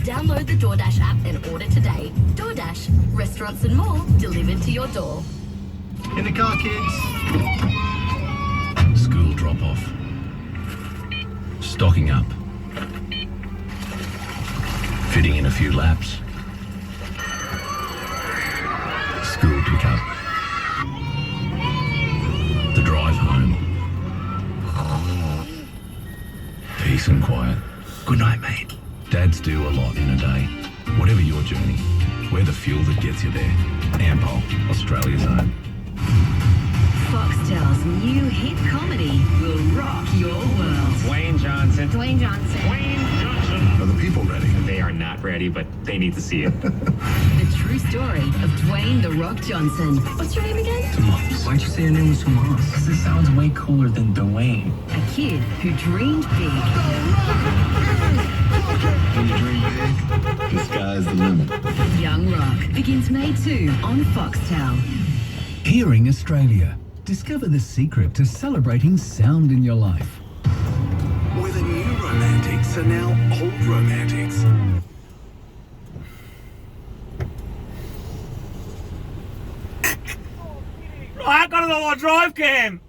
Download the DoorDash app and order today. DoorDash, restaurants and more delivered to your door. In the car, kids. School drop-off. Stocking up. Fitting in a few laps. School pickup. The drive home. Peace and quiet. Good night, mate. Dads do a lot in a day. Whatever your journey, we're the fuel that gets you there. Ampol, Australia's own. Foxtel's new hit comedy will rock your world. Dwayne Johnson. Dwayne Johnson. Dwayne Johnson. Are the people ready? They are not ready, but they need to see it. The true story of Dwayne The Rock Johnson. What's your name again? Tomas. Why'd you say your name was Tomas? Because it sounds way cooler than Dwayne. A kid who dreamed big. When you dream big, the sky's the limit. Young Rock begins May 2 on Foxtel. Hearing Australia. Discover the secret to celebrating sound in your life. Where the new romantics are now old romantics. I got it on my drive cam.